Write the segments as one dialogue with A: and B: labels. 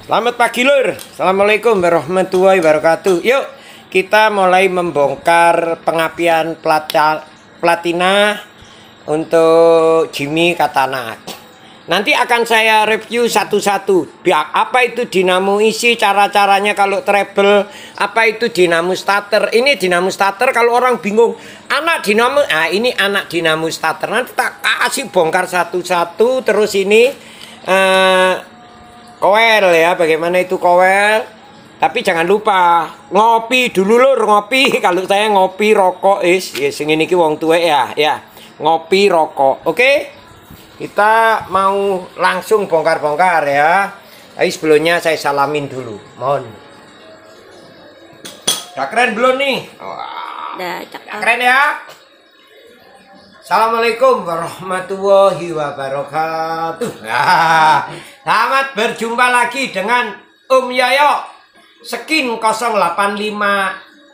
A: Selamat pagi lur. Assalamualaikum warahmatullahi wabarakatuh. Yuk kita mulai membongkar pengapian platina untuk Jimmy Katana. Nanti akan saya review satu-satu. Apa itu dinamo isi, cara-caranya kalau treble, apa itu dinamo starter. Ini dinamo starter kalau orang bingung. Anak dinamo, ini anak dinamo starter. Nanti tak kasih bongkar satu-satu. Terus ini coil ya, bagaimana itu coil. Tapi jangan lupa ngopi dulu lur, ngopi. Kalau saya ngopi rokok sing ini ki wong tuwek ya. Ngopi rokok. Oke? Kita mau langsung bongkar-bongkar ya. Tapi sebelumnya saya salamin dulu. Mohon. Udah keren belum nih?
B: Udah cakep.
A: Keren ya. Assalamualaikum warahmatullahi wabarakatuh. Selamat berjumpa lagi dengan Yoyo Skin 085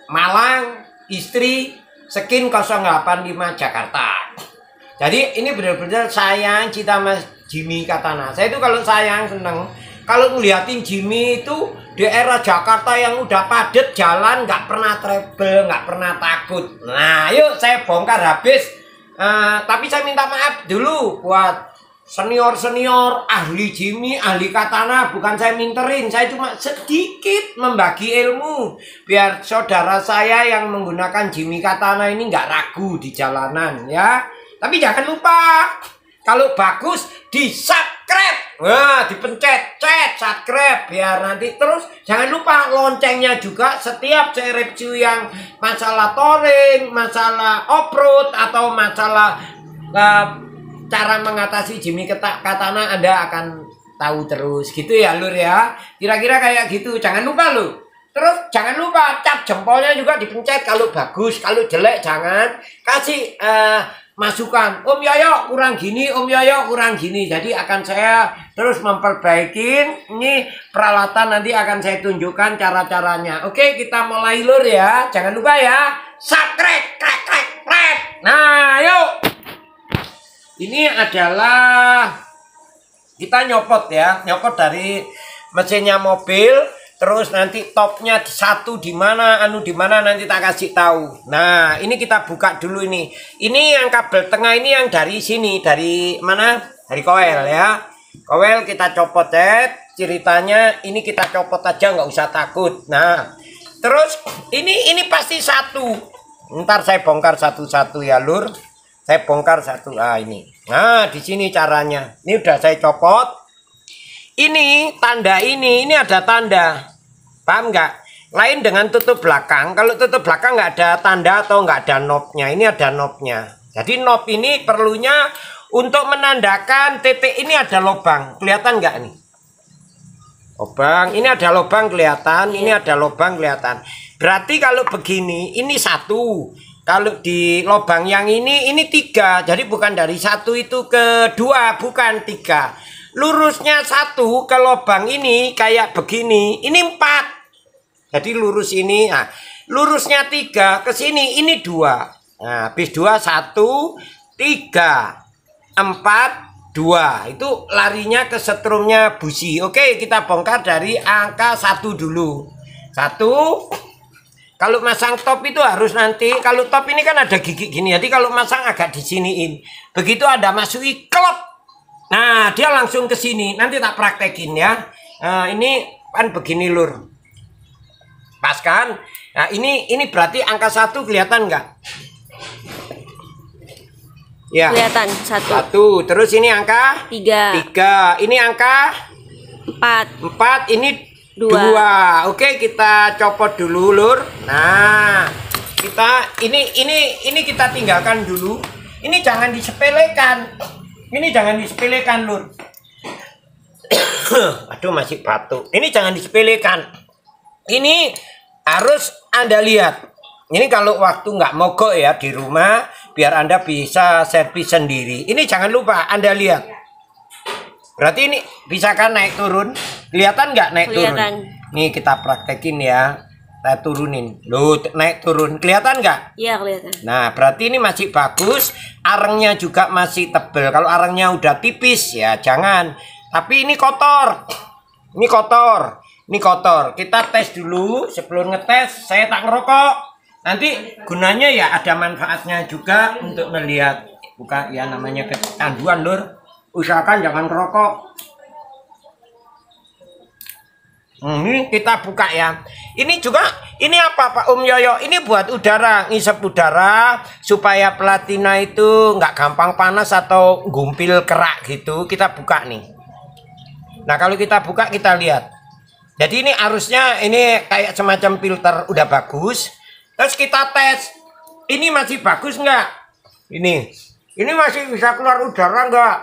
A: Malang, istri Skin 085 Jakarta. Jadi ini benar-benar sayang cinta Mas Jimmy Katana. Saya itu kalau sayang seneng kalau ngeliatin Jimmy itu di era Jakarta yang udah padat jalan, nggak pernah treble, nggak pernah takut. Nah yuk saya bongkar habis. Tapi saya minta maaf dulu buat senior-senior ahli Jimmy, ahli Katana. Bukan saya minterin, saya cuma sedikit membagi ilmu biar saudara saya yang menggunakan Jimmy Katana ini nggak ragu di jalanan ya. Tapi jangan lupa kalau bagus di subscribe. Wah, dipencet subscribe biar nanti terus. Jangan lupa loncengnya juga setiap saya review yang masalah touring, masalah off-road atau masalah cara mengatasi Jimmy Katana, Anda akan tahu terus gitu ya lur ya. Kira-kira kayak gitu. Jangan lupa lur. Terus jangan lupa cap jempolnya juga dipencet kalau bagus, kalau jelek jangan. Kasih masukan, Om Yoyo kurang gini, Om Yoyo kurang gini. Jadi akan saya terus memperbaikin. Ini peralatan nanti akan saya tunjukkan cara-caranya. Oke, kita mulai lur ya. Jangan lupa ya, subscribe, krek. Nah, yuk. Ini adalah kita nyopot ya, nyopot dari mesinnya mobil. Terus nanti topnya satu di mana, di mana nanti tak kasih tahu. Nah, ini kita buka dulu ini. Ini yang kabel tengah ini yang dari sini, dari mana? Dari coil ya. Coil kita copot ceritanya ini kita copot aja, nggak usah takut. Nah, terus ini pasti satu. Ntar saya bongkar satu-satu ya, lur. Saya bongkar satu. Ini. Nah, di sini caranya. Ini udah saya copot. Ini tanda ini ada tanda, paham nggak? Lain dengan tutup belakang. Kalau tutup belakang nggak ada tanda atau nggak ada knobnya. Ini ada knobnya. Jadi knob ini perlunya untuk menandakan titik ini ada lubang. Kelihatan nggak nih? Lubang. Ini ada lubang kelihatan. Ini ada lubang kelihatan. Berarti kalau begini ini satu. Kalau di lubang yang ini 3. Jadi bukan dari satu itu ke 2, bukan 3. Lurusnya satu ke lubang ini kayak begini, ini 4. Jadi lurus ini, lurusnya 3 ke sini, ini 2. Nah, habis 2, 1, 3, 4, 2. Itu larinya ke setrumnya busi. Oke, kita bongkar dari angka 1 dulu. 1. Kalau masang top itu harus nanti, kalau top ini kan ada gigi gini, jadi kalau masang agak disiniin. Begitu ada masuki klep. Nah, dia langsung ke sini. Nanti tak praktekin ya. Ini kan begini lur. Pas kan? Nah, ini berarti angka 1 kelihatan nggak? Ya.
B: Kelihatan 1.
A: Terus ini angka 3. Ini angka 4. Ini 2. Oke, kita copot dulu lur. Nah, kita ini kita tinggalkan dulu. Ini jangan disepelekan. Ini jangan disepelekan lur. Aduh, masih batuk. Ini jangan disepelekan. Ini harus Anda lihat. Ini kalau waktu nggak mogok ya di rumah, biar Anda bisa servis sendiri. Ini jangan lupa Anda lihat. Berarti ini bisa kan naik turun? Kelihatan nggak naik turun? Nih kita praktekin ya. Saya turunin. Loh, naik turun. Kelihatan nggak?
B: Iya, kelihatan.
A: Nah, berarti ini masih bagus. Arengnya juga masih tebal. Kalau arengnya udah tipis ya jangan. Tapi ini kotor. Ini kotor. Ini kotor. Kita tes dulu. Sebelum ngetes, saya tak ngerokok. Nanti gunanya ya ada manfaatnya juga untuk melihat. Bukan ya namanya kecanduan, Lur. Usahakan jangan ngerokok. Ini kita buka ya. Ini juga, ini apa Pak Om Yoyo? Ini buat udara, ngisep udara supaya platina itu nggak gampang panas atau gumpil kerak gitu. Kita buka nih. Nah kalau kita buka kita lihat. Jadi ini arusnya ini kayak semacam filter udah bagus. Terus kita tes. Ini masih bagus nggak? Ini masih bisa keluar udara nggak?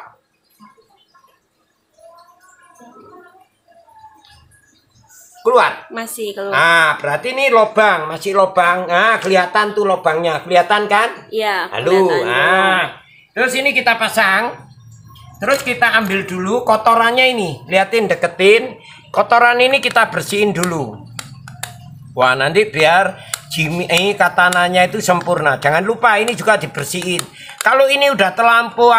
A: Keluar?
B: Masih keluar.
A: Nah, berarti ini lubang, masih lubang. Nah, kelihatan tuh lubangnya. Kelihatan kan?
B: Iya.
A: Halo. Nah, terus ini kita pasang. Terus kita ambil dulu kotorannya ini. Liatin, deketin. Kotoran ini kita bersihin dulu. Wah, nanti biar katananya itu sempurna. Jangan lupa ini juga dibersihin. Kalau ini udah terlampau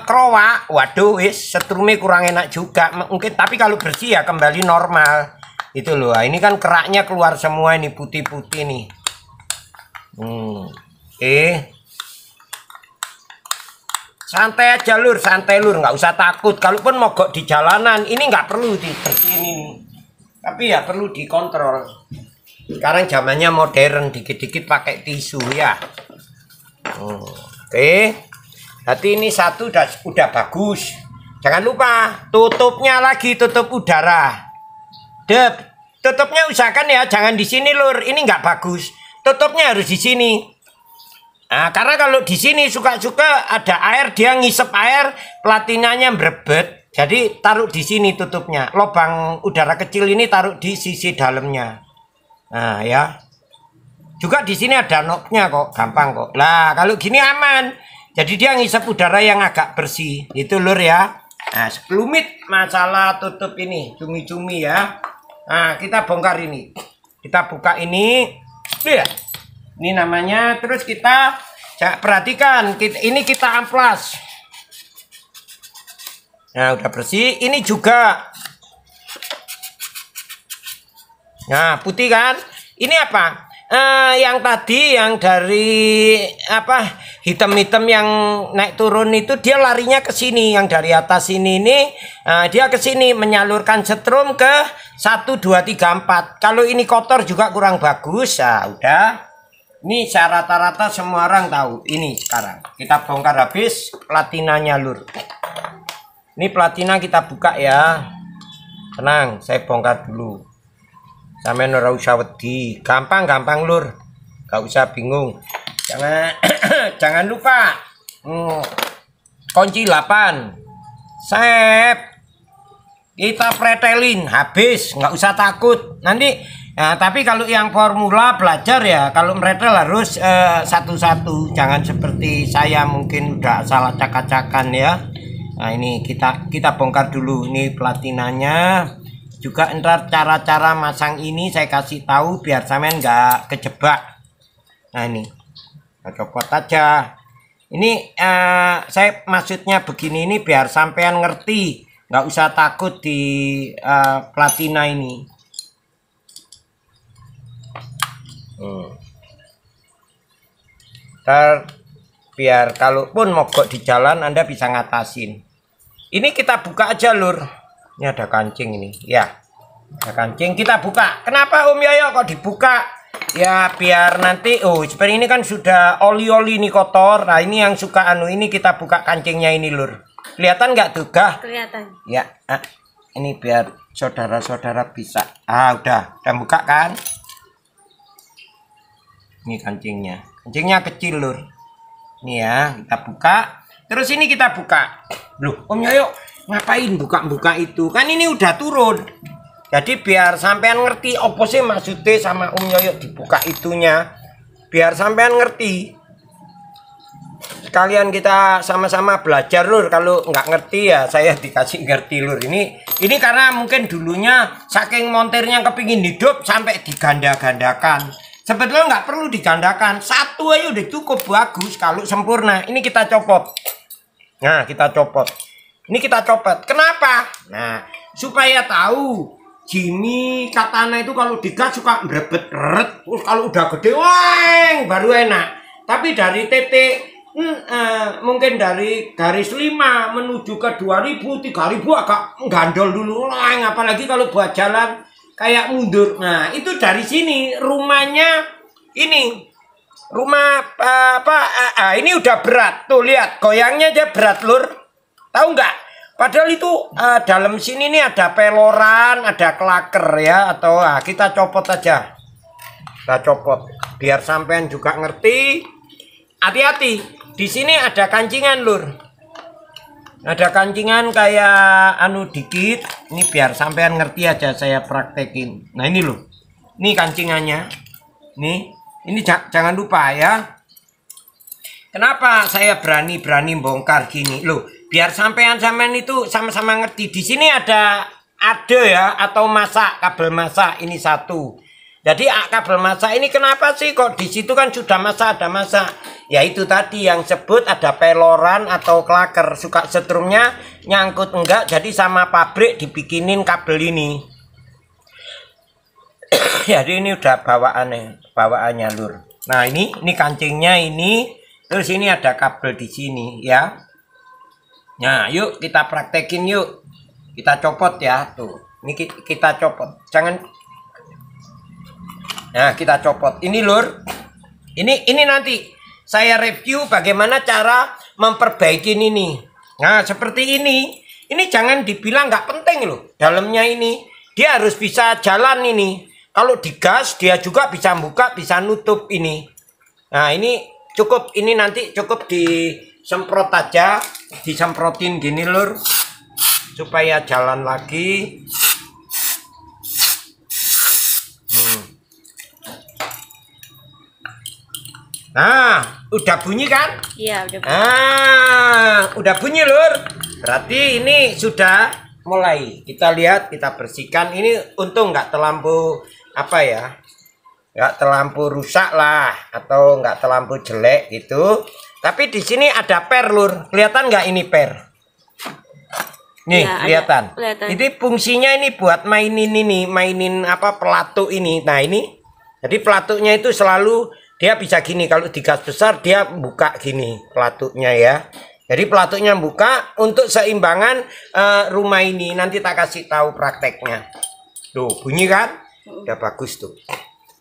A: kerowak, waduh, setrume kurang enak juga. Mungkin tapi kalau bersih ya kembali normal. Itu loh, ini kan keraknya keluar semua ini putih-putih nih. Santai aja Lur, santai Lur, nggak usah takut. Kalaupun mogok di jalanan, ini nggak perlu dibersihin ini. Tapi ya perlu dikontrol. Sekarang zamannya modern, dikit-dikit pakai tisu ya. Oke. Berarti ini satu udah bagus. Jangan lupa tutupnya lagi, tutup udara. Tutupnya usahakan ya, jangan di sini Lur. Ini nggak bagus. Tutupnya harus di sini. Nah, karena kalau di sini suka-suka ada air, dia ngisep air, platinanya berebet. Jadi taruh di sini tutupnya. Lubang udara kecil ini taruh di sisi dalamnya. Nah ya. Juga di sini ada knobnya kok, gampang kok. Lah kalau gini aman. Jadi dia ngisep udara yang agak bersih. Itu Lur ya. Nah, sekelumit masalah tutup ini, cumi-cumi ya. Nah, kita bongkar ini. Kita buka ini. Ya. Ini namanya. Terus kita perhatikan, ini kita amplas. Nah, udah bersih. Ini juga. Nah, putih kan? Ini apa? Yang tadi yang dari hitam-hitam yang naik turun itu dia larinya ke sini. Yang dari atas ini dia ke sini menyalurkan setrum ke 1 2 3 4. Kalau ini kotor juga kurang bagus. Nah, udah. Ini rata-rata semua orang tahu. Ini sekarang kita bongkar habis platinanya Lur. Ini platina kita buka ya. Tenang, saya bongkar dulu. Sampai ora usah wedi, gampang Lur. Gak usah bingung. Jangan lupa kunci 8. Sep. Kita pretelin habis, nggak usah takut. Nanti tapi kalau yang formula belajar ya, kalau meretel harus satu-satu. Jangan seperti saya mungkin udah salah cak-cakan ya. Nah, ini kita bongkar dulu ini platinanya. Juga ntar cara-cara masang ini saya kasih tahu biar sampean nggak kejebak. Nah ini kita copot aja. Ini saya maksudnya begini ini biar sampean ngerti, nggak usah takut di platina ini. Ntar biar kalaupun mogok di jalan Anda bisa ngatasin. Ini kita buka aja Lur. Ini ada kancing ini, ya. Ada kancing kita buka. Kenapa Om Yoyo kok dibuka? Ya biar nanti, seperti ini kan sudah oli-oli nih kotor. Nah ini yang suka ini kita buka kancingnya ini Lur. Kelihatan nggak tuh Gah?
B: Kelihatan.
A: Ya, ini biar saudara-saudara bisa. Udah buka kan? Ini kancingnya. Kancingnya kecil Lur. Ini ya, kita buka. Terus ini kita buka. Loh, Om Yoyo ngapain buka-buka itu? Kan ini udah turun. Jadi biar sampean ngerti apa sih maksudnya sama Om Yoyo dibuka itunya. Biar sampean ngerti. Sekalian kita sama-sama belajar Lur. Kalau nggak ngerti ya saya dikasih ngerti Lur. Ini karena mungkin dulunya saking montirnya kepingin hidup sampai diganda-gandakan. Sebetulnya nggak perlu digandakan. Satu aja udah cukup bagus kalau sempurna. Ini kita copot. Nah, kita copot. Ini kita copot. Kenapa? Nah, supaya tahu Jimmy katana itu kalau digas suka berebet ret, terus kalau udah gede weng baru enak. Tapi dari titik mungkin dari garis 5 menuju ke 2000 3000 agak gandol dulu weng, apalagi kalau buat jalan kayak mundur. Nah itu dari sini rumahnya ini rumah ini udah berat tuh, lihat goyangnya aja berat lur, tahu nggak? Padahal itu dalam sini nih ada peloran, ada klaker ya, atau kita copot aja, kita copot biar sampean juga ngerti. Hati-hati, di sini ada kancingan lur, ada kancingan kayak anu dikit, ini biar sampean ngerti aja saya praktekin. Nah ini loh, ini kancingannya, nih. Ini jangan lupa ya. Kenapa saya berani bongkar gini? Loh, biar sampean itu sama-sama ngerti. Di sini ada ya atau masak, kabel masak ini satu. Jadi kabel masak ini kenapa sih kok di situ kan sudah masak, ada masak. Ya itu tadi yang sebut ada peloran atau klaker, suka setrumnya nyangkut enggak. Jadi sama pabrik dibikinin kabel ini. Jadi ini udah bawaannya lur. Nah ini kancingnya ini, terus ini ada kabel di sini ya. Nah yuk kita praktekin yuk, kita copot ya tuh. Ini kita copot, jangan. Nah kita copot ini lur. Ini nanti saya review bagaimana cara memperbaiki ini. Nah seperti ini jangan dibilang nggak penting loh. Dalamnya ini dia harus bisa jalan ini. Kalau digas dia juga bisa buka, bisa nutup ini. Nah ini cukup, ini nanti cukup disemprot aja, disemprotin gini lur, supaya jalan lagi. Nah, udah bunyi kan?
B: Iya, udah bunyi.
A: Ah, udah bunyi lur. Berarti ini sudah mulai. Kita lihat, kita bersihkan. Ini untung nggak terlampau nggak terlampau rusak lah, atau nggak terlampau jelek gitu. Tapi di sini ada per lur, kelihatan nggak ini per? Nih ya, kelihatan. Ini fungsinya ini buat mainin pelatu ini. Nah ini, jadi pelatunya itu selalu dia bisa gini, kalau digas besar dia buka gini pelatunya ya. Jadi pelatunya buka untuk seimbangan rumah ini. Nanti tak kasih tahu prakteknya. Tuh bunyi kan? Udah bagus tuh.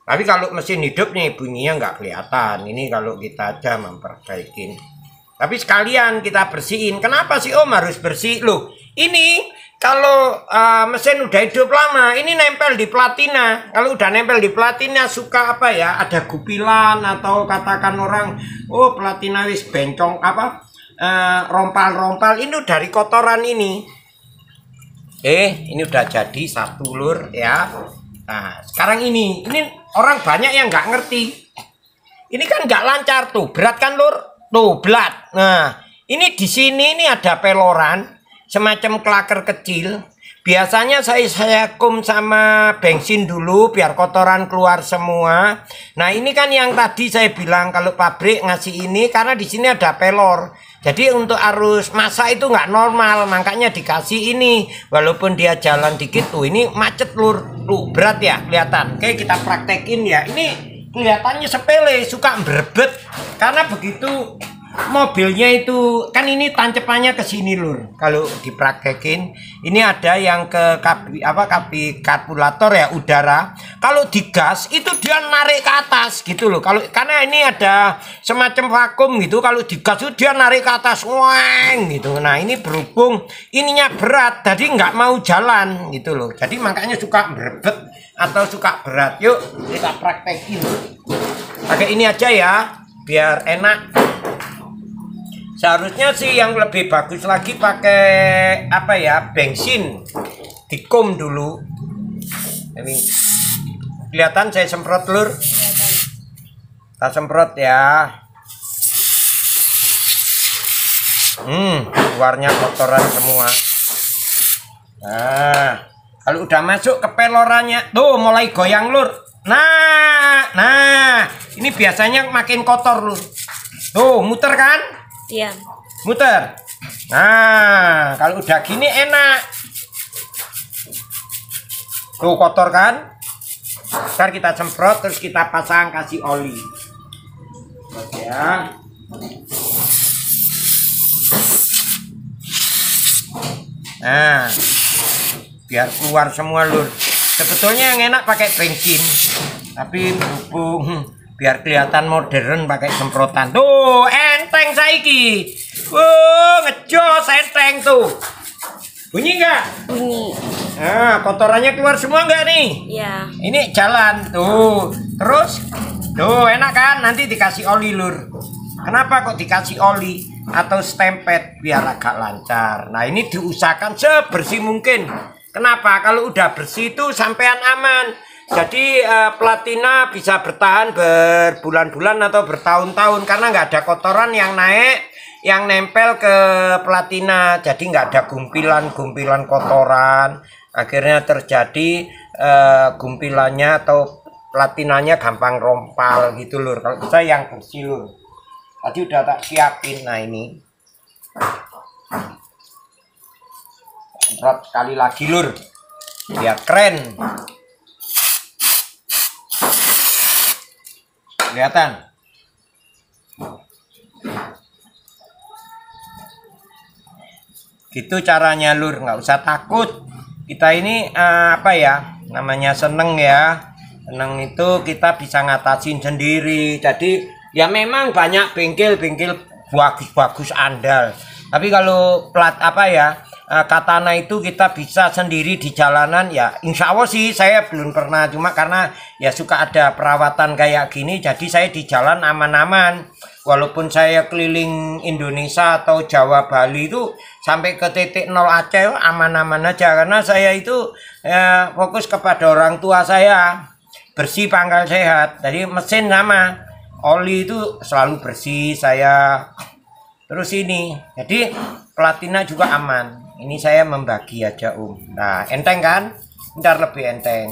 A: Tapi kalau mesin hidup nih bunyinya nggak kelihatan. Ini kalau kita aja memperbaikin. Tapi sekalian kita bersihin. Kenapa sih Om harus bersih? Loh ini kalau mesin udah hidup lama, ini nempel di platina. Kalau udah nempel di platina suka ada gupilan, atau katakan orang, oh platina wis bencong rompal-rompal. Ini dari kotoran ini. Ini udah jadi satu lur ya. Nah sekarang ini orang banyak yang nggak ngerti. Ini kan nggak lancar tuh, berat kan lur, tuh berat. Nah ini di sini ini ada peloran semacam klaker kecil. Biasanya saya kum sama bensin dulu biar kotoran keluar semua. Nah ini kan yang tadi saya bilang kalau pabrik ngasih ini karena di sini ada pelor. Jadi untuk arus masak itu nggak normal, makanya dikasih ini. Walaupun dia jalan dikit tuh, ini macet lur, tuh berat ya kelihatan. Oke kita praktekin ya. Ini kelihatannya sepele, suka berebet karena begitu mobilnya itu kan ini tancepannya ke sini lur. Kalau dipraktekin, ini ada yang ke karburator ya udara. Kalau digas itu dia narik ke atas gitu loh. Karena ini ada semacam vakum gitu. Kalau digas itu dia narik ke atas, weng gitu. Nah ini berhubung ininya berat, jadi nggak mau jalan gitu loh. Jadi makanya suka berebet atau suka berat. Yuk kita praktekin. Pakai ini aja ya, biar enak. Seharusnya sih yang lebih bagus lagi pakai bensin, dikum dulu. Ini kelihatan saya semprot lur. Kita semprot ya. Keluarnya kotoran semua. Nah kalau udah masuk ke pelorannya, tuh mulai goyang lur. Nah ini biasanya makin kotor lur. Tuh muter kan? Iya. Muter. Nah, kalau udah gini enak. Tuh kotor kan? Ntar kita semprot terus kita pasang kasih oli. Oke ya. Nah, biar keluar semua lur. Sebetulnya yang enak pakai bensin, tapi berhubung biar kelihatan modern pakai semprotan. Tuh enteng saiki. Ngejos enteng tuh. Bunyi nggak?
B: Bunyi.
A: Nah, kotorannya keluar semua nggak nih?
B: Ya.
A: Ini jalan tuh. Terus tuh enak kan? Nanti dikasih oli lur. Kenapa kok dikasih oli atau stempet biar agak lancar? Nah ini diusahakan sebersih mungkin. Kenapa? Kalau udah bersih itu sampean aman. Jadi platina bisa bertahan berbulan-bulan atau bertahun-tahun karena nggak ada kotoran yang naik, yang nempel ke platina. Jadi nggak ada gumpilan-gumpilan kotoran. Akhirnya terjadi gumpilannya atau platinanya gampang rompal gitu lur. Kalau bisa yang bersih lur. Tadi udah tak siapin. Nah ini semprot sekali lagi lur biar keren. Kelihatan gitu caranya lur, nggak usah takut. Kita ini apa ya namanya, seneng ya. Seneng itu kita bisa ngatasin sendiri. Jadi ya memang banyak bengkel-bengkel bagus-bagus andal. Tapi kalau plat apa ya katana itu kita bisa sendiri di jalanan ya. Insya Allah sih saya belum pernah, cuma karena ya suka ada perawatan kayak gini, jadi saya di jalan aman-aman. Walaupun saya keliling Indonesia atau Jawa Bali itu sampai ke titik nol Aceh aman-aman aja, karena saya itu fokus kepada orang tua saya, bersih pangkal sehat. Jadi mesin sama oli itu selalu bersih saya. Terus ini jadi platina juga aman. Ini saya membagi aja Nah enteng kan? Ntar lebih enteng.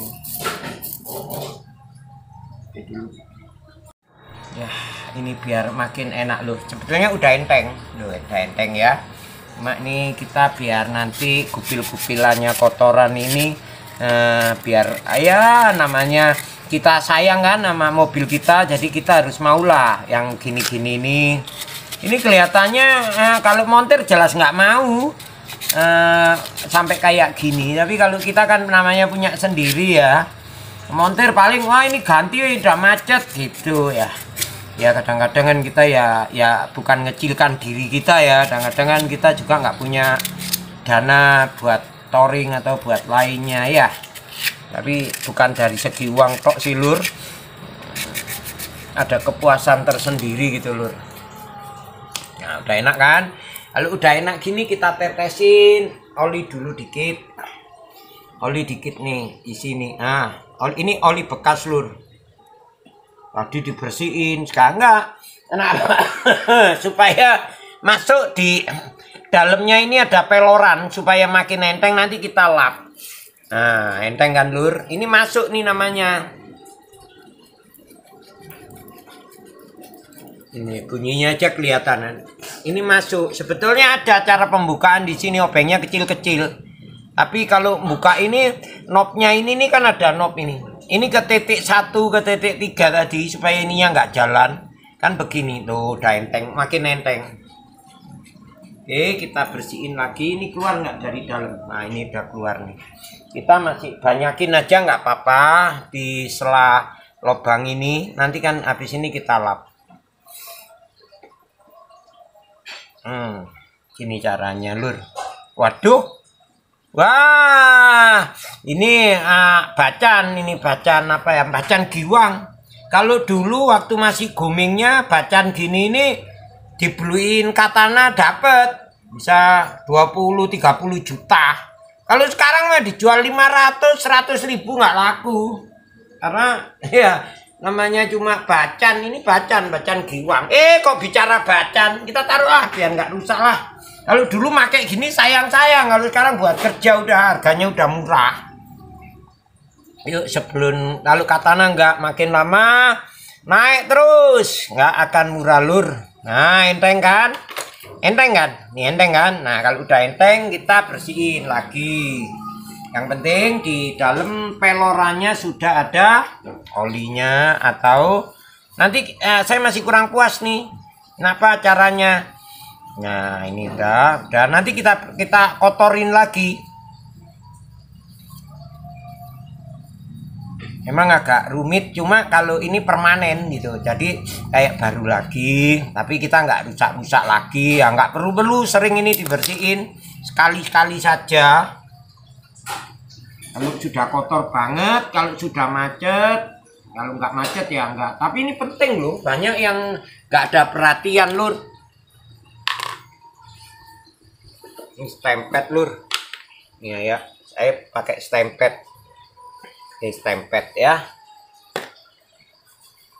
A: Ya ini biar makin enak loh. Sebetulnya udah enteng loh, udah enteng ya. Cuma ini kita biar nanti gupil-gupilannya kotoran ini biar ya namanya kita sayang kan sama mobil kita, jadi kita harus maulah yang gini-gini ini. Ini kelihatannya kalau montir jelas nggak mau sampai kayak gini. Tapi kalau kita kan namanya punya sendiri ya, montir paling wah ini ganti udah macet gitu ya. Ya kadang-kadang kan kita ya bukan ngecilkan diri kita ya. Kadang-kadang kan kita juga nggak punya dana buat touring atau buat lainnya ya. Tapi bukan dari segi uang tok sih lur. Ada kepuasan tersendiri gitu lur. Nah udah enak kan? Kalau udah enak gini kita tetesin oli dulu dikit. Oli dikit nih di sini. Nah, ini oli bekas lur. Tadi dibersihin, sekarang enggak. Kenapa? Supaya masuk di dalamnya ini ada peloran supaya makin enteng, nanti kita lap. Nah, enteng kan lur? Ini masuk nih namanya. Ini bunyinya aja kelihatan. Ini masuk. Sebetulnya ada cara pembukaan di sini, obengnya kecil-kecil. Tapi kalau buka ini, knobnya ini nih kan ada knob ini. Ini ke titik 1 ke titik 3 tadi supaya ininya nggak jalan. Kan begini tuh, udah enteng, makin enteng. Oke, kita bersihin lagi. Ini keluar nggak dari dalam? Nah, ini udah keluar nih. Kita masih banyakin aja nggak apa-apa di sela lubang ini. Nanti kan habis ini kita lap. Gini caranya lur. Waduh. Wah, ini bacan apa ya? Bacan giwang. Kalau dulu waktu masih gumingnya bacan gini ini dibeliin katana dapat bisa 20-30 juta. Kalau sekarang mah dijual 500-100 ribu nggak laku. Karena ya namanya cuma bacan, ini bacan giwang. Kok bicara bacan, kita taruh biar nggak rusak lah. Kalau dulu pakai gini sayang-sayang, kalau sekarang buat kerja udah harganya udah murah. Yuk sebelum lalu katana nggak makin lama naik terus, nggak akan murah lur. Nah enteng kan? Enteng kan? Nih enteng kan? Nah kalau udah enteng kita bersihin lagi. Yang penting di dalam pelorannya sudah ada olinya, atau nanti saya masih kurang puas nih. Kenapa caranya? Nah, ini udah nanti kita kotorin lagi. Emang agak rumit, cuma kalau ini permanen gitu, jadi kayak baru lagi, tapi kita nggak rusak-rusak lagi ya, nggak perlu sering ini dibersihin, sekali-sekali saja. Kalau sudah kotor banget, kalau sudah macet, kalau nggak macet ya nggak. Tapi ini penting loh, banyak yang nggak ada perhatian lur. Ini stempet lur. Ini ya, saya pakai stempet. Ini stempet ya.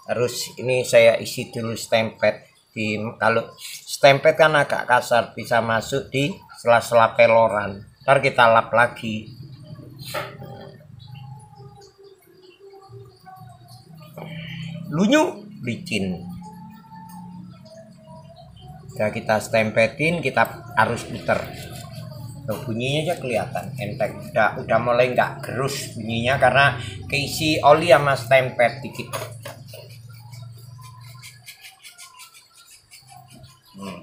A: Terus ini saya isi dulu stempet. Kalau stempet kan agak kasar, bisa masuk di sela-sela peloran. Ntar kita lap lagi. Lunyu licin. Udah kita stempetin, kita harus puter. Tuh, bunyinya aja kelihatan enteng. Udah mulai nggak gerus bunyinya karena keisi oli sama stempet dikit.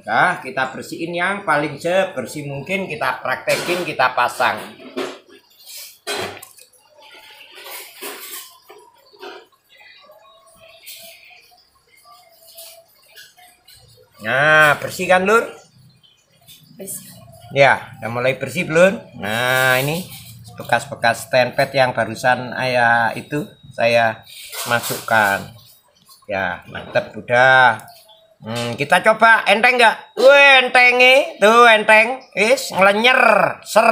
A: Nah, kita bersihin yang paling sebersih mungkin, kita praktekin, kita pasang. Nah, bersih kan lur?
B: Bersih.
A: Ya, udah mulai bersih belum? Nah, ini bekas-bekas stempet yang barusan itu saya masukkan. Ya, mantep udah. Kita coba, enteng nggak? Entenge, tuh enteng, ngelenyer, ser.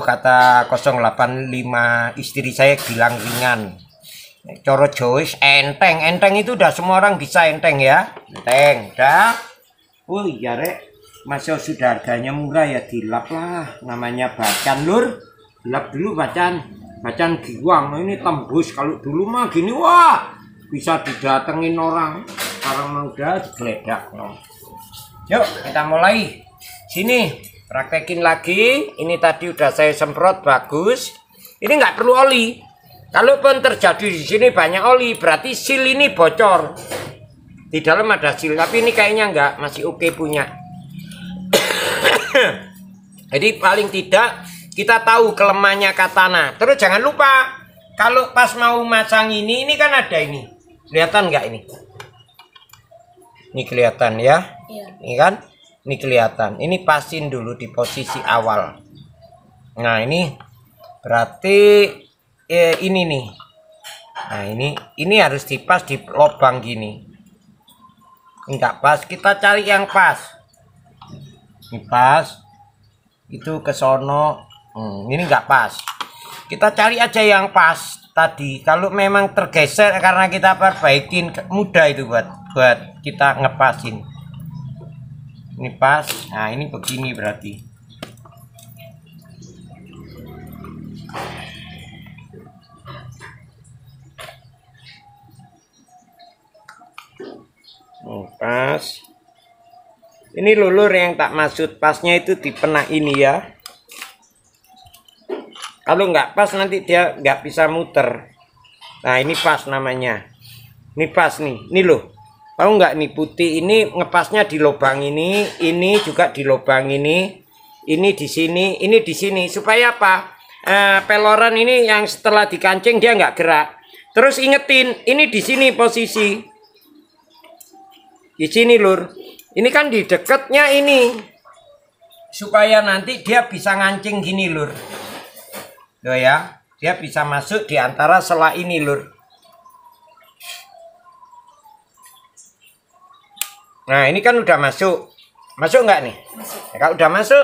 A: Kata 085 istri saya bilang ringan. Coro Jois enteng itu udah semua orang bisa enteng ya. Enteng, udah. Iya rek, masa sudah harganya murah ya dilap lah. Namanya bacan lur. Dilap dulu bacan giwang. Nah, ini tembus. Kalau dulu mah gini, wah bisa didatengin orang. Sekarang mah udah digeledak. Yuk kita mulai. Sini praktekin lagi. Ini tadi udah saya semprot bagus. Ini nggak perlu oli. Kalaupun terjadi di sini banyak oli, berarti seal ini bocor. Di dalam ada seal, tapi ini kayaknya enggak, masih oke punya. Jadi paling tidak kita tahu kelemahannya katana. Terus jangan lupa kalau pas mau masang ini kan ada ini. Kelihatan enggak ini? Ini kelihatan ya?
B: Iya.
A: Ini kan? Ini kelihatan. Ini pasin dulu di posisi awal. Nah, ini berarti ini nih. Nah, ini harus dipas di lubang gini. Enggak pas, kita cari yang pas. Ini pas. Itu ke sono. Ini enggak pas. Kita cari aja yang pas tadi. Kalau memang tergeser karena kita perbaikin, mudah itu buat kita ngepasin. Ini pas. Nah, ini begini berarti. Pas. Ini lulur yang tak maksud, pasnya itu di penah ini ya. Kalau nggak pas nanti dia nggak bisa muter. Nah, ini pas namanya. Ini pas nih. Ini loh. Tahu nggak nih putih ini ngepasnya di lubang ini juga di lubang ini di sini, ini di sini. Supaya apa? Peloran ini yang setelah dikancing dia nggak gerak. Terus ingetin, ini di sini posisi. Di sini lur, ini kan di dekatnya ini, supaya nanti dia bisa ngancing gini lur, tuh ya, dia bisa masuk di antara sela ini lur. Nah, ini kan udah masuk nggak nih? Masuk. Ya, kalau udah masuk,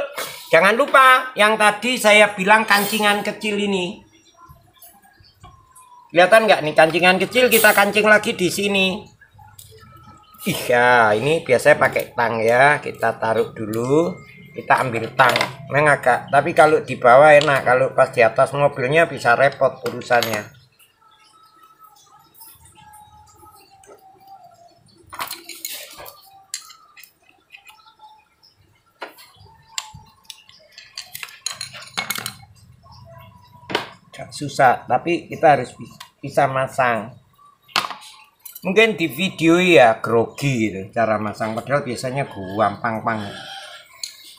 A: jangan lupa yang tadi saya bilang kancingan kecil ini, kelihatan nggak nih kancingan kecil? Kita kancing lagi di sini. Iya, ini biasanya pakai tang ya. Kita taruh dulu, kita ambil tang. Memang agak, tapi kalau di bawah enak. Kalau pas di atas mobilnya bisa repot urusannya. susah, tapi kita harus bisa masang. Mungkin di video ya grogi gitu cara masang, padahal biasanya gampang banget.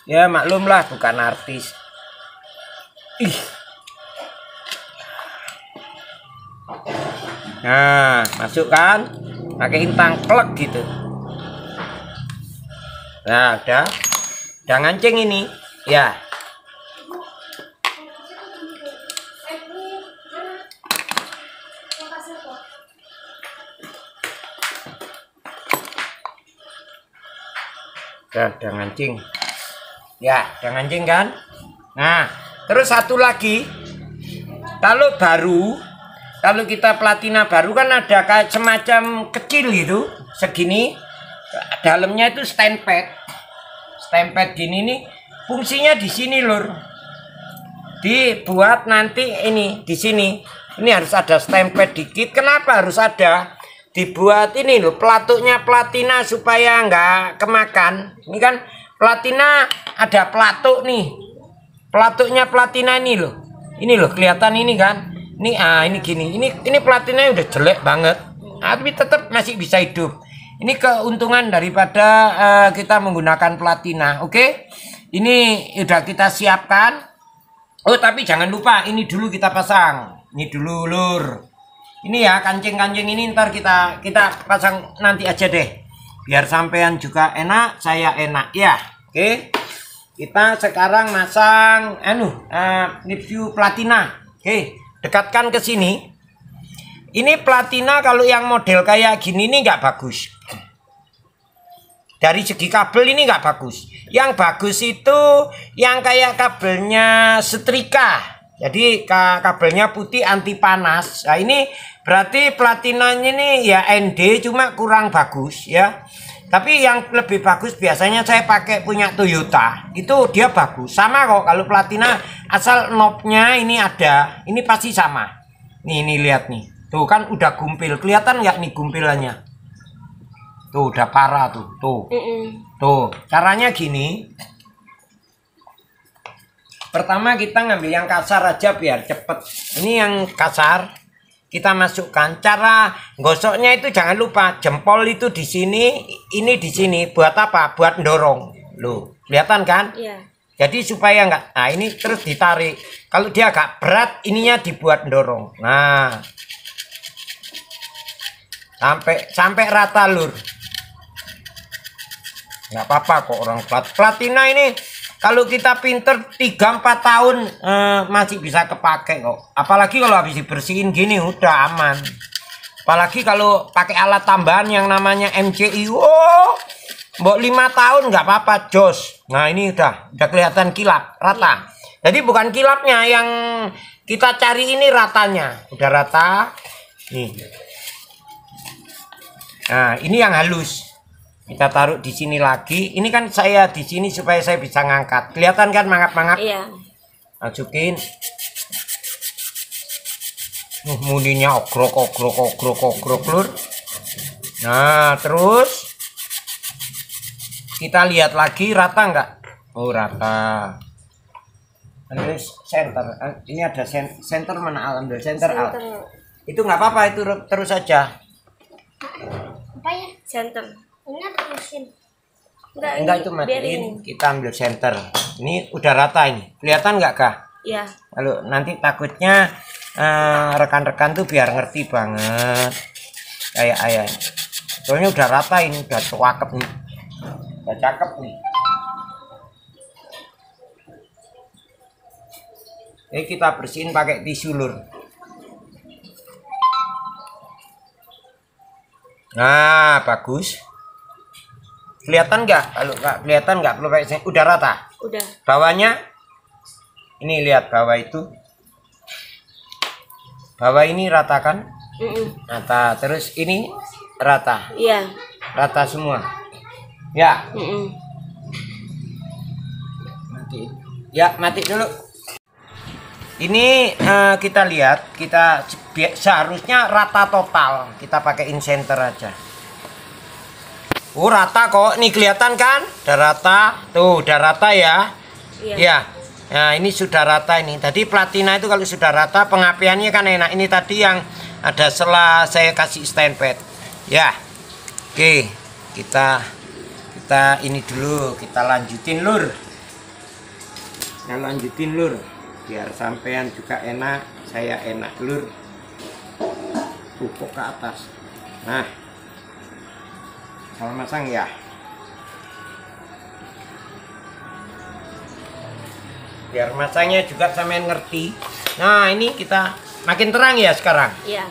A: Ya maklumlah bukan artis. Ih. Nah, masukkan, pakein tangklek gitu. Nah, udah ngancing ini, ya. Udah ngancing. Ya, udah ngancing kan? Nah, terus satu lagi. Kalau kita platina baru kan ada kayak semacam kecil gitu, segini. Dalamnya itu stand pad. Stand pad gini nih, fungsinya di sini, Lur. Dibuat nanti ini di sini. Ini harus ada stand pad dikit. Kenapa harus ada? Dibuat ini loh, pelatuknya platina supaya nggak kemakan. Ini kan platina ada pelatuk nih. Pelatuknya platina ini loh. Ini loh kelihatan ini kan. Ini ini gini. Ini platinanya udah jelek banget. Tapi tetap masih bisa hidup. Ini keuntungan daripada kita menggunakan platina. Oke. Ini udah kita siapkan. Oh, tapi jangan lupa ini dulu kita pasang. Ini dulu, Lur. Ini ya kancing-kancing ini ntar kita pasang nanti aja deh. Biar sampean juga enak, saya enak ya. Oke. Kita sekarang masang review platina. Oke, dekatkan ke sini. Ini platina kalau yang model kayak gini ini nggak bagus. Dari segi kabel ini nggak bagus. Yang bagus itu yang kayak kabelnya setrika. Jadi kabelnya putih anti panas. Nah ini berarti platinanya ini ya ND cuma kurang bagus ya. Tapi yang lebih bagus biasanya saya pakai punya Toyota. Itu dia bagus. Sama kok kalau platina asal knobnya ini ada. Ini pasti sama. Nih lihat nih. Tuh kan udah gumpil. Kelihatan nggak nih gumpilannya? Tuh udah parah tuh. Tuh caranya gini. Pertama kita ngambil yang kasar aja biar cepet. Ini yang kasar kita masukkan. Cara gosoknya itu jangan lupa jempol itu di sini, ini di sini. Buat apa? Buat dorong. Loh, kelihatan kan?
B: Iya.
A: Jadi supaya enggak. Nah, ini terus ditarik. Kalau dia agak berat, ininya dibuat dorong. Nah. Sampai rata, Lur. Nggak apa-apa kok orang platina ini. Kalau kita pinter 3-4 tahun masih bisa kepake kok. Apalagi kalau habis dibersihin gini udah aman. Apalagi kalau pakai alat tambahan yang namanya MCI. Oh, mbok 5 tahun nggak apa-apa, jos. Nah ini udah kelihatan kilap, rata. Jadi bukan kilapnya yang kita cari ini ratanya. Udah rata. Nih. Nah ini yang halus. Kita taruh di sini lagi. Ini kan saya di sini supaya saya bisa ngangkat. Kelihatan kan mangap-mangap?
B: Iya.
A: Masukin. Muninya ogrok, Lur. Nah, terus kita lihat lagi rata nggak? Oh, rata. Ini center. Ini ada center mana? Ambil center. Itu nggak apa-apa, itu terus saja.
B: Apa ya? Center. Ini ada mesin.
A: Enggak itu matiin. Kita ambil center. Ini udah rata ini. Kelihatan nggak kah?
B: Iya.
A: Kalau nanti takutnya rekan-rekan tuh biar ngerti banget. Kayak ayah. Soalnya udah rata ini, udah cakep nih. Udah cakep nih. Jadi kita bersihin pakai tisu, Lur. Nah, bagus. Kelihatan nggak? Kalau nggak kelihatan nggak perlu pakai. Udah rata.
B: Udah.
A: Bawahnya, ini lihat bawah itu. Bawah ini rata kan? Rata. Terus ini rata.
B: Iya.
A: Rata semua. Ya. Mati. Ya, mati dulu. Ini kita lihat, kita seharusnya rata total. Kita pakai center aja. Rata kok, nih kelihatan kan? Udah rata, tuh udah rata ya.
B: Iya.
A: Ya, Nah ini sudah rata ini. Tadi platina itu kalau sudah rata pengapiannya kan enak. Ini tadi yang ada sela saya kasih stand pad. Ya. Oke, kita ini dulu, kita lanjutin lur. Nah, lanjutin lur. Biar sampean juga enak, saya enak lur. Pupuk ke atas. Nah. Salah masang ya. Biar masangnya juga sampean ngerti. Nah ini kita makin terang ya sekarang.
B: Iya.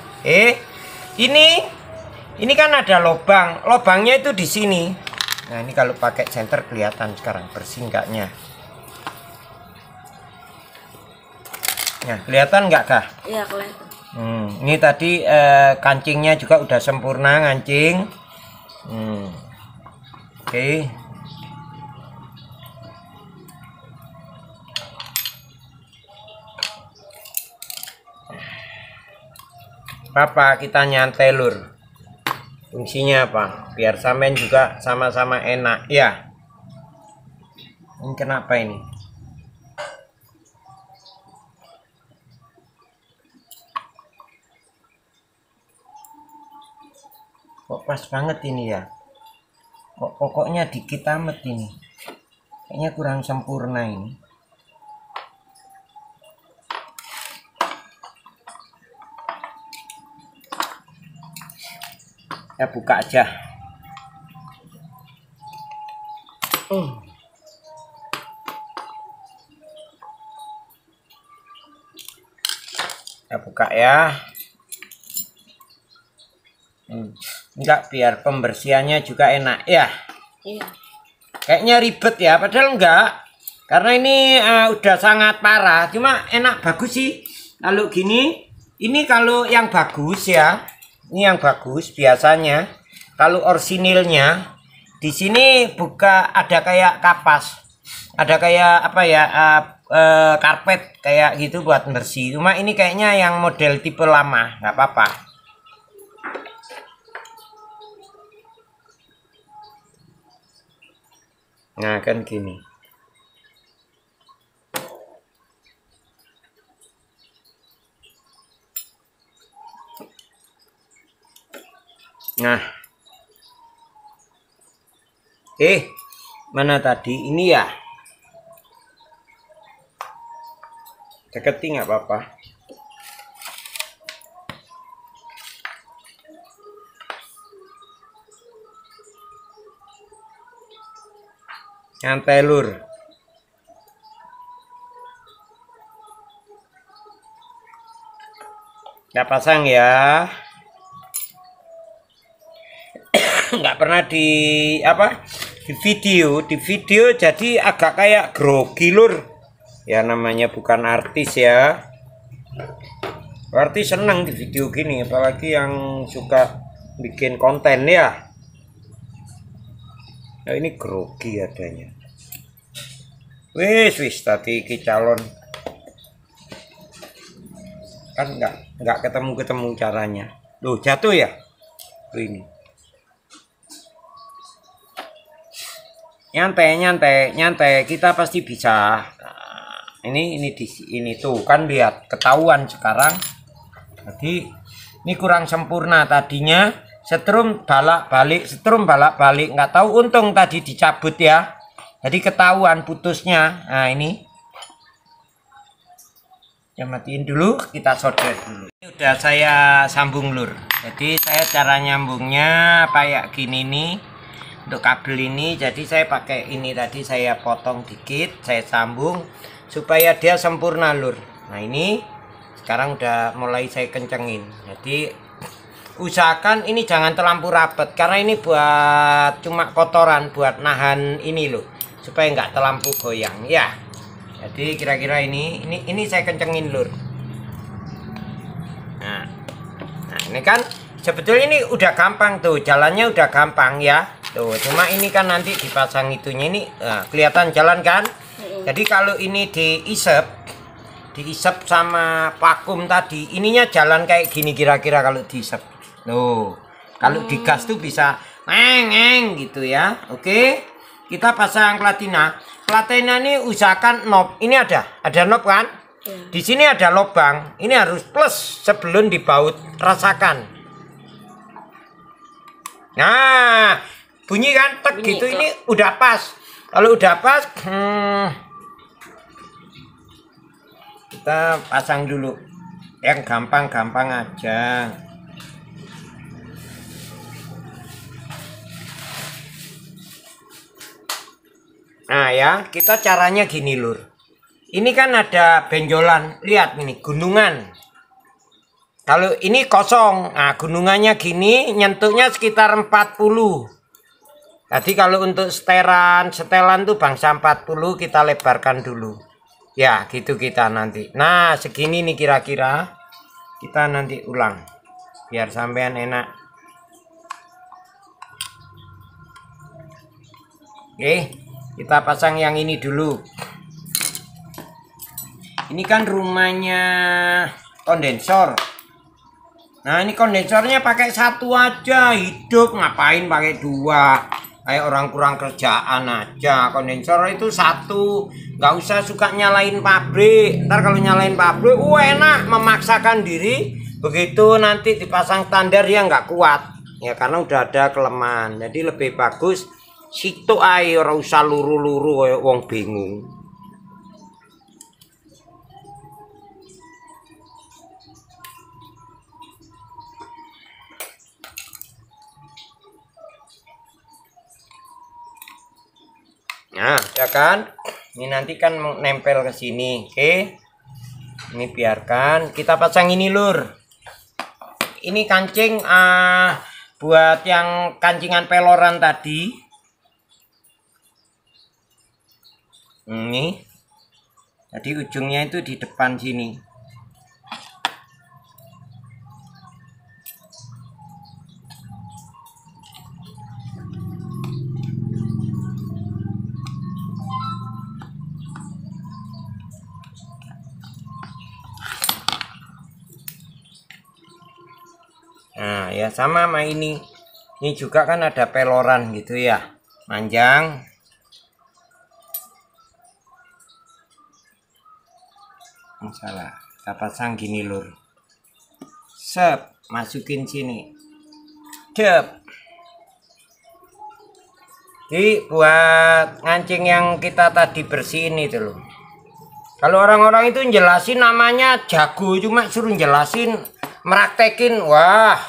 A: Ini kan ada lubang. Lubangnya itu di sini. Nah ini kalau pakai senter kelihatan sekarang bersih enggaknya. Nah kelihatan enggak kah?
B: Iya kelihatan.
A: Ini tadi kancingnya juga udah sempurna ngancing. Oke. Apa kita nyantai lur, fungsinya apa biar sampean juga sama-sama enak ya. Ini kenapa ini kok pas banget ini ya, kok pokoknya dikit amat ini, kayaknya kurang sempurna ini. Ya buka aja. Kita buka ya. Enggak, biar pembersihannya juga enak ya.
B: Iya.
A: Kayaknya ribet ya, padahal enggak. Karena ini udah sangat parah, cuma enak bagus sih. Kalau gini, ini kalau yang bagus ya. Ini yang bagus biasanya. Kalau orsinilnya di sini buka ada kayak kapas, ada kayak apa ya, karpet kayak gitu buat bersih. Cuma ini kayaknya yang model tipe lama, nggak apa-apa. Nah kan gini. Nah, mana tadi ini ya? Deketi nggak apa-apa. Nyantai lur. Kita pasang ya. Nggak pernah di video jadi agak kayak grogi lur ya, namanya bukan artis ya. Artis senang di video gini, apalagi yang suka bikin konten ya. Nah ini grogi adanya. Wis tadi ki calon kan nggak ketemu caranya. Loh jatuh ya. Tuh ini. Nyantai kita pasti bisa. Nah, ini tuh kan lihat ketahuan sekarang. Jadi ini kurang sempurna tadinya, setrum balak balik nggak tahu, untung tadi dicabut ya. Jadi ketahuan putusnya. Nah ini ya, matiin dulu, kita solder dulu. Ini udah saya sambung lur. Jadi saya cara nyambungnya kayak gini nih. Untuk kabel ini, jadi saya pakai ini tadi, saya potong dikit, saya sambung supaya dia sempurna lur. Nah ini sekarang udah mulai saya kencengin. Jadi usahakan ini jangan terlalu rapat, karena ini buat cuma kotoran, buat nahan ini loh, supaya nggak terlalu goyang ya. Jadi kira-kira ini saya kencengin lur. Nah ini kan sebetulnya ini udah gampang tuh, jalannya udah gampang ya. Tuh, cuma ini kan nanti dipasang itunya ini, nah, kelihatan jalan kan. Jadi kalau ini diisep sama vakum tadi, ininya jalan kayak gini kira-kira kalau diisep. Tuh, kalau digas tuh bisa ngeng gitu ya. Oke, kita pasang platina. platena ini usahakan knob. Ini ada knob kan?
B: Ya.
A: Di sini ada lubang. Ini harus plus sebelum dibaut. Rasakan. Nah, bunyi kan tek
B: Bunyi,
A: gitu.
B: kok.
A: Ini udah pas. Kalau udah pas, kita pasang dulu. Yang gampang-gampang aja. Nah ya, kita caranya gini lur. Ini kan ada benjolan, lihat ini gunungan. Kalau ini kosong, nah gunungannya gini, nyentuhnya sekitar 40. Jadi kalau untuk setelan tuh bangsa 40 kita lebarkan dulu. Ya gitu kita nanti. Nah segini nih kira-kira. Kita nanti ulang. Biar sampean enak. Oke. Kita pasang yang ini dulu. Ini kan rumahnya kondensor. Nah ini kondensornya pakai satu aja. Hidup ngapain pakai dua. Kayak orang kurang kerjaan aja. Kondensor itu satu. Nggak usah suka nyalain pabrik. Ntar kalau nyalain pabrik enak memaksakan diri. Begitu nanti dipasang standar ya nggak kuat. Ya karena udah ada kelemahan. Jadi lebih bagus situ ae, ora usah luru-luru kayak wong bingung. Nah, ya kan? Ini nanti kan nempel ke sini, oke? Ini biarkan, kita pasang ini lur. Ini kancing buat yang kancingan peloran tadi. Ini jadi ujungnya itu di depan sini. Nah ya sama ini juga kan ada peloran gitu ya, panjang. Salah, kita pasang gini lur. Sep, masukin sini. Cep. Jadi buat ngancing yang kita tadi bersihin itu loh. Kalau orang-orang itu jelasin namanya jago, cuma suruh jelasin, meraktekin, wah.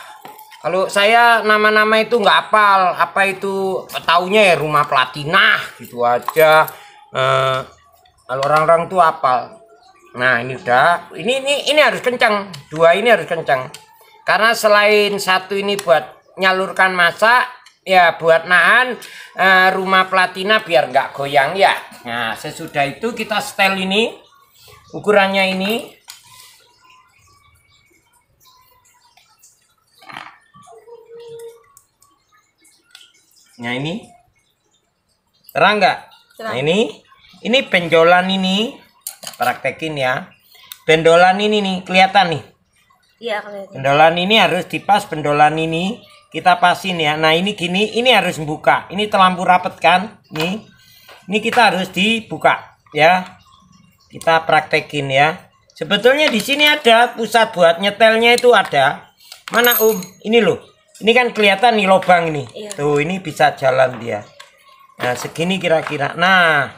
A: Kalau saya nama-nama itu nggak hafal, apa itu taunya ya rumah platina gitu aja. Kalau orang-orang tuh hafal. Nah ini udah, ini harus kencang, dua ini harus kencang. Karena selain satu ini buat nyalurkan massa, ya buat nahan rumah platina biar nggak goyang ya. Nah sesudah itu kita setel ini, ukurannya ini. Nah ini, terang nggak? Nah ini benjolan ini. Praktekin ya. Bendolan ini nih kelihatan nih.
B: Iya kelihatan.
A: Bendolan ini harus dipas, bendolan ini kita pasin ya. Nah ini gini, ini harus buka. Ini terlampau rapet kan? Nih. Ini kita harus dibuka ya. Kita praktekin ya. Sebetulnya di sini ada pusat buat nyetelnya itu ada. Mana Ini loh. Ini kan kelihatan nih lubang ini.
B: Iya.
A: Tuh ini bisa jalan dia. Nah segini kira-kira. Nah.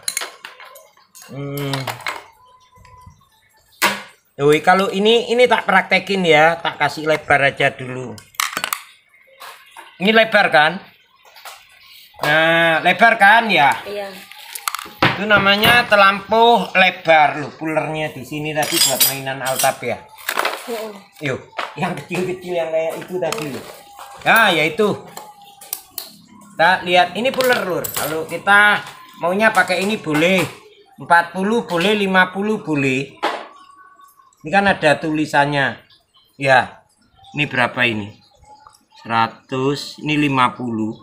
A: Kalau ini tak praktekin ya, tak kasih lebar aja dulu. Ini lebar kan? Nah, lebar kan ya?
B: Iya.
A: Itu namanya terlampau lebar loh. Pulernya di sini tadi buat mainan Altab ya. Yuk, yang kecil-kecil yang kayak itu tadi loh. Nah, ya itu. Kita lihat ini puler lur. Kalau kita maunya pakai ini boleh. 40 boleh, 50 boleh. Ini kan ada tulisannya. Ya. Ini berapa ini? 100, ini 50.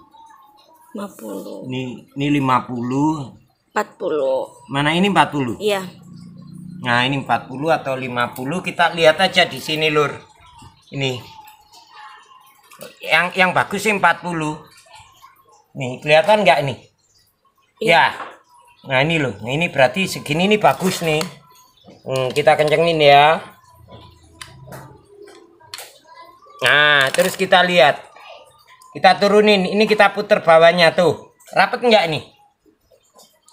B: 50.
A: Ini 50.
B: 40.
A: Mana ini 40?
B: Iya.
A: Nah, ini 40 atau 50 kita lihat aja di sini, Lur. Ini. Yang bagus sih 40. Nih, kelihatan nggak ini?
B: Iya.
A: Ya. Nah ini loh, ini berarti segini ini bagus nih. Kita kencengin ya. Nah terus kita lihat, kita turunin, ini kita puter bawahnya tuh. Rapet nggak ini?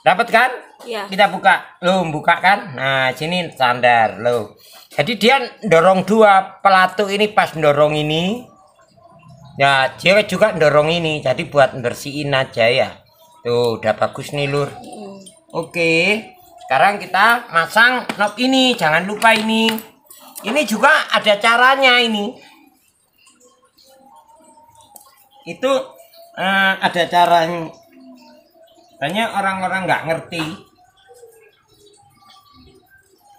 A: Rapet kan?
B: Iya.
A: Kita buka, loh buka kan? Nah sini standar loh. Jadi dia dorong dua pelatu ini pas dorong ini. Ya dia juga dorong ini, jadi buat bersihin aja ya. Tuh udah bagus nih lur. Oke, sekarang kita masang knob ini, jangan lupa ini. Ini juga ada caranya ini. Itu ada caranya. Banyak orang-orang nggak ngerti.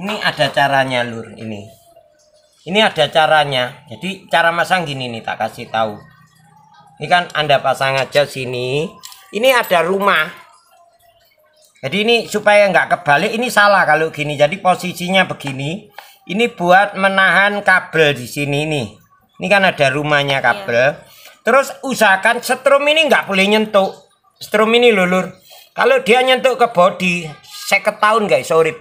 A: Ini ada caranya lur ini. Ini ada caranya. Jadi cara masang gini nih, tak kasih tahu. Ini kan Anda pasang aja sini. Ini ada rumah. Jadi ini supaya nggak kebalik, ini salah kalau gini. Jadi posisinya begini. Ini buat menahan kabel di sini nih. Ini kan ada rumahnya kabel. Terus usahakan strum ini nggak boleh nyentuh. Strum ini lulur. Kalau dia nyentuh ke body, saya ketahuan guys, sorry.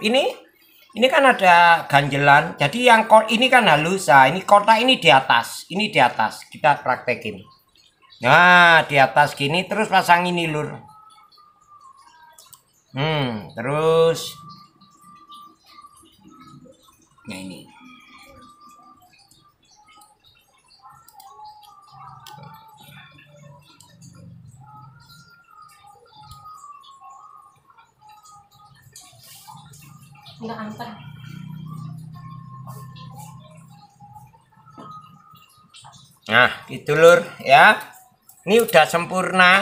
A: Ini kan ada ganjelan. Jadi yang ini kan halus. Nah, ini kotak ini di atas. Ini di atas. Kita praktekin. Nah, di atas gini terus pasang ini lur. Terus. Nah ini.
B: Enggak antar.
A: Nah, gitu lur ya. Ini udah sempurna.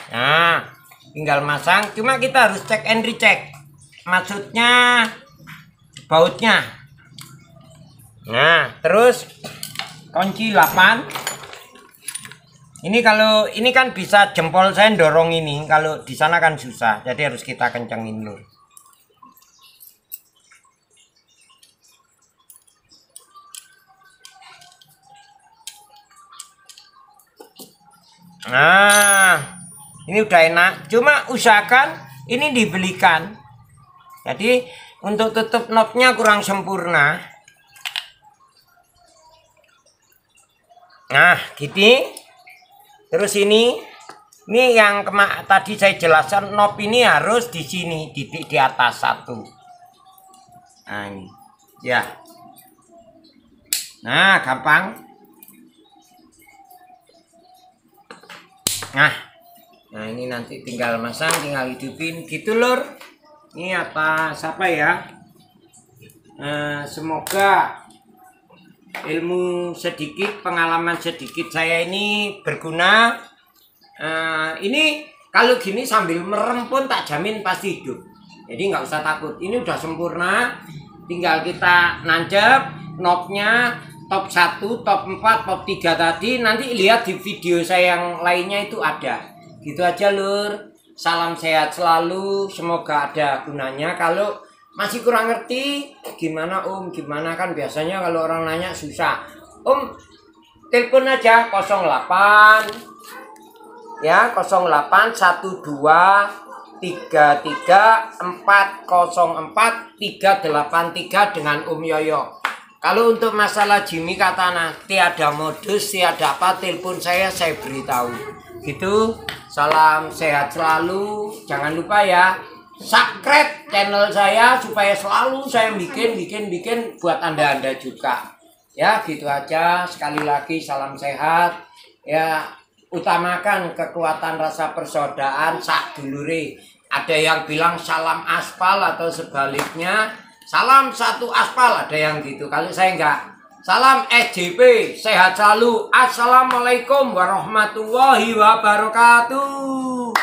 A: Nah, tinggal masang. Cuma kita harus cek and recheck. Maksudnya bautnya. Nah, terus kunci 8. Ini kalau ini kan bisa jempol saya dorong ini. Kalau di sana kan susah. Jadi harus kita kencengin lur. Nah, ini udah enak. Cuma usahakan ini dibelikan. Jadi untuk tutup knobnya kurang sempurna. Nah, gini. Terus ini yang tadi saya jelaskan, knob ini harus di sini, di atas satu. Nah, ini. Ya. Nah, gampang. Nah ini nanti tinggal masang, tinggal hidupin gitu lur. Ini atas apa ya? Semoga ilmu sedikit, pengalaman sedikit saya ini berguna. Ini kalau gini sambil merem pun tak jamin pasti hidup. Jadi nggak usah takut. Ini udah sempurna. Tinggal kita nancep knobnya. Top 1, top 4, top 3 tadi. Nanti lihat di video saya yang lainnya itu ada. Gitu aja lur. Salam sehat selalu. Semoga ada gunanya. Kalau masih kurang ngerti, gimana om? Gimana kan biasanya kalau orang nanya susah. Om, telepon aja 08 ya 08 12 33 404 383 dengan Om Yoyo. Kalau untuk masalah Jimmy Katana tiada modus, tiada apa, telepon saya beritahu. Gitu. Salam sehat selalu. Jangan lupa ya, subscribe channel saya supaya selalu saya bikin buat Anda juga. Ya, gitu aja. Sekali lagi salam sehat. Ya, utamakan kekuatan rasa persaudaraan sak dulure. Ada yang bilang salam aspal atau sebaliknya. Salam satu aspal, ada yang gitu. Kalau saya enggak. Salam SJP, sehat selalu. Assalamualaikum warahmatullahi wabarakatuh.